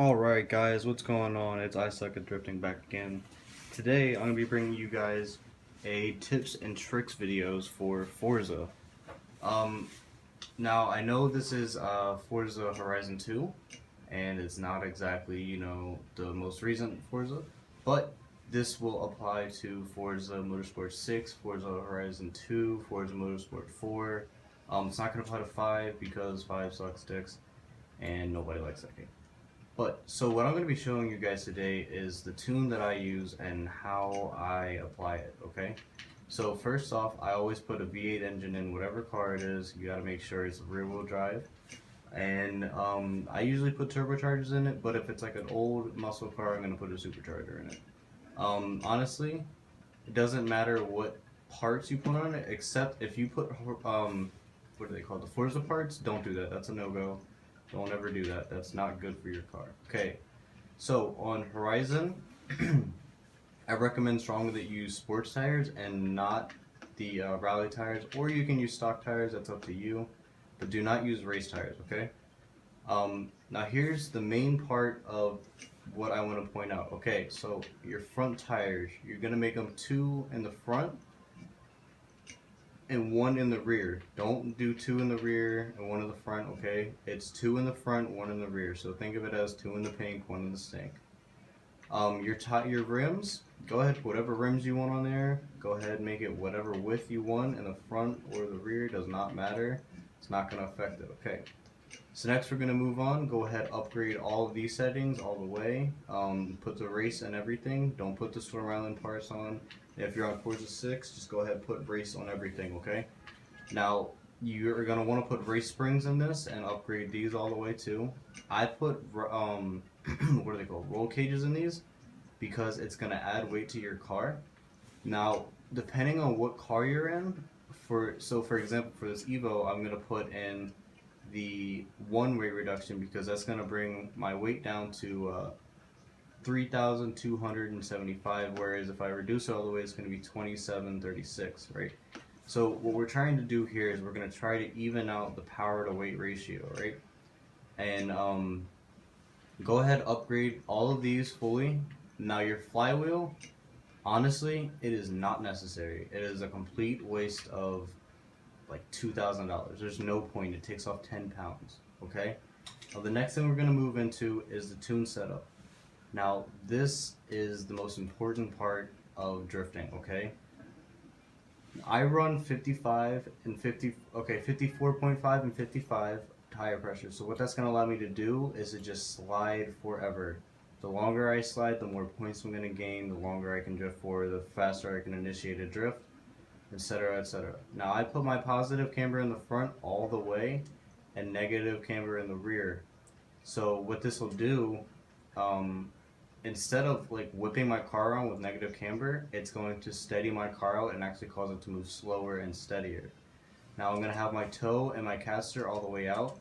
Alright guys, what's going on? It's ISuckAtDrifting back again. Today I'm going to be bringing you guys a tips and tricks videos for Forza. Um, Now I know this is Forza Horizon 2 and it's not exactly, the most recent Forza, but this will apply to Forza Motorsport 6, Forza Horizon 2, Forza Motorsport 4. It's not going to apply to 5 because 5 sucks dicks and nobody likes that game. So what I'm going to be showing you guys today is the tune that I use and how I apply it, okay? So first off, I always put a V8 engine in whatever car it is. You got to make sure it's rear wheel drive. And I usually put turbochargers in it, but if it's like an old muscle car, I'm going to put a supercharger in it. Honestly, it doesn't matter what parts you put on it, except if you put, what are they called? The Forza parts? Don't do that. That's a no-go. Don't ever do that. That's not good for your car. Okay, so on Horizon, I recommend strongly that you use sports tires and not the rally tires, or you can use stock tires. That's up to you, but do not use race tires. Okay. Now here's the main part of what I want to point out. Okay, so your front tires, you're gonna make them 2 in the front and 1 in the rear. Don't do 2 in the rear and 1 in the front, okay? It's 2 in the front, 1 in the rear. So think of it as 2 in the pink, 1 in the stink. Your rims, go ahead, put whatever rims you want on there. Go ahead and make it whatever width you want in the front or the rear, does not matter. It's not gonna affect it, okay? So next we're gonna move on. Go ahead, upgrade all of these settings all the way. Put the race and everything. Don't put the swim island parts on. If you're on Forza 6, just go ahead and put race on everything, okay? Now, you're gonna want to put race springs in this and upgrade these all the way too. I put, what are they called? Roll cages in these because it's gonna add weight to your car. Now, depending on what car you're in, for example, for this Evo, I'm gonna put in the one weight reduction because that's going to bring my weight down to 3,275, whereas if I reduce it all the way, it's going to be 2,736, right? So what we're trying to do here is we're going to try to even out the power to weight ratio, right? And go ahead, upgrade all of these fully. Now your flywheel, honestly, it is not necessary. It is a complete waste of like $2,000. There's no point. It takes off 10 pounds. Okay. Now the next thing we're going to move into is the tune setup. Now this is the most important part of drifting. Okay. I run 55 and 50. Okay, 54.5 and 55 tire pressure. So what that's going to allow me to do is to just slide forever. The longer I slide, the more points I'm going to gain. The longer I can drift for, the faster I can initiate a drift, etc., etc. Now I put my positive camber in the front all the way and negative camber in the rear. So what this will do, instead of like whipping my car around with negative camber, it's going to steady my car out and actually cause it to move slower and steadier. Now I'm going to have my toe and my caster all the way out.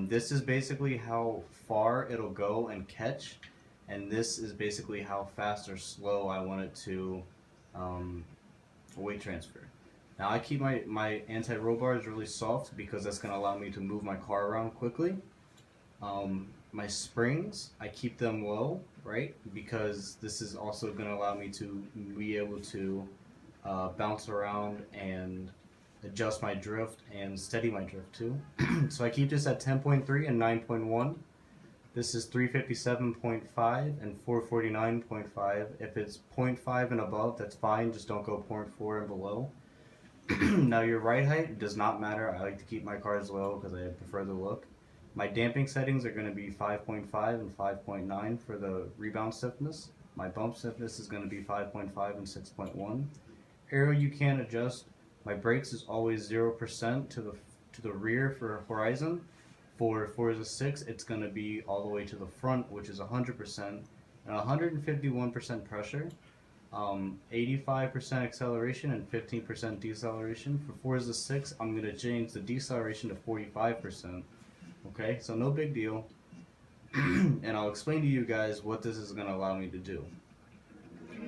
This is basically how far it'll go and catch, and this is basically how fast or slow I want it to weight transfer. Now I keep my anti-roll bars really soft because that's going to allow me to move my car around quickly. My springs, I keep them low, right? Because this is also going to allow me to be able to bounce around and adjust my drift and steady my drift too. So I keep this at 10.3 and 9.1. This is 357.5 and 449.5. If it's 0.5 and above, that's fine. Just don't go 0.4 and below. Now your ride height does not matter. I like to keep my cars low because I prefer the look. My damping settings are going to be 5.5 and 5.9 for the rebound stiffness. My bump stiffness is going to be 5.5 and 6.1. Aero you can adjust. My brakes is always 0% to the rear for Horizon. For Forza 6, it's going to be all the way to the front, which is 100%, and 151% pressure, 85% acceleration, and 15% deceleration. For Forza 6, I'm going to change the deceleration to 45%. Okay, so no big deal. And I'll explain to you guys what this is going to allow me to do.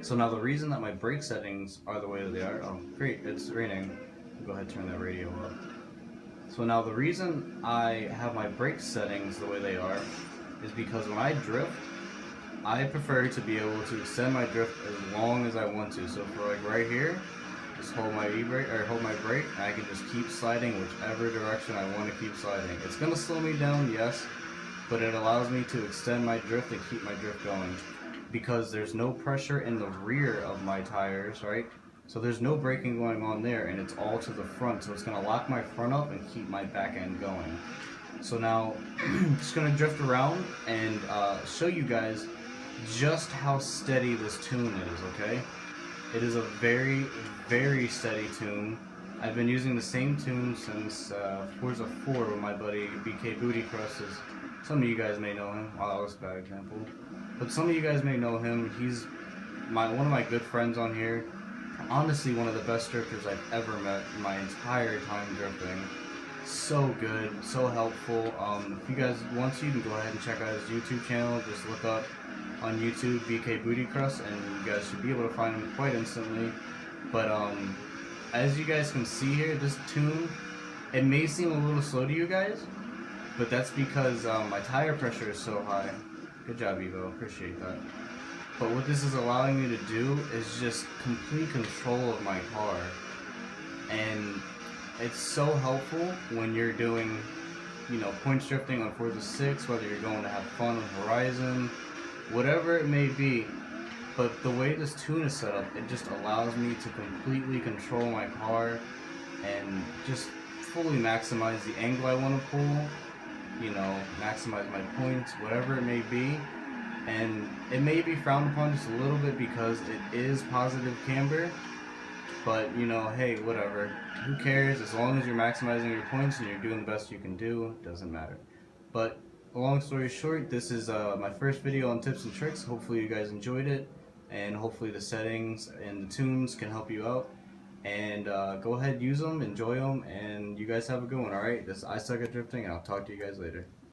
So now the reason that my brake settings are the way that they are, oh great, it's raining. Go ahead and turn that radio up. So now the reason I have my brake settings the way they are is because when I drift, I prefer to be able to extend my drift as long as I want to. So for like right here, just hold my e-brake or hold my brake, and I can just keep sliding whichever direction I want to keep sliding. It's gonna slow me down, yes, but it allows me to extend my drift and keep my drift going because there's no pressure in the rear of my tires, right? So there's no braking going on there, and it's all to the front, so it's gonna lock my front up and keep my back end going. So now, just gonna drift around and show you guys just how steady this tune is, okay? It is a very, very steady tune. I've been using the same tune since Forza 4 with my buddy BK Booty Crusses. Some of you guys may know him. Wow, that was a bad example. But some of you guys may know him. He's one of my good friends on here. Honestly, one of the best drifters I've ever met in my entire time drifting. So good, so helpful. If you guys want to, you can go ahead and check out his YouTube channel. Just look up on YouTube BK Booty Crust, and you guys should be able to find him quite instantly. But as you guys can see here, this tune, it may seem a little slow to you guys, but that's because my tire pressure is so high. Good job, Evo. Appreciate that. But what this is allowing me to do is just complete control of my car. And it's so helpful when you're doing, points drifting on Forza 6, whether you're going to have fun on Horizon, whatever it may be. But the way this tune is set up, it just allows me to completely control my car and just fully maximize the angle I want to pull, maximize my points, whatever it may be. And it may be frowned upon just a little bit because it is positive camber, but hey, whatever. Who cares? As long as you're maximizing your points and you're doing the best you can do, it doesn't matter. But long story short, this is my first video on tips and tricks. Hopefully you guys enjoyed it, and hopefully the settings and the tunes can help you out. And go ahead, use them, enjoy them, and you guys have a good one, alright? This is ISuckAtDrifting, and I'll talk to you guys later.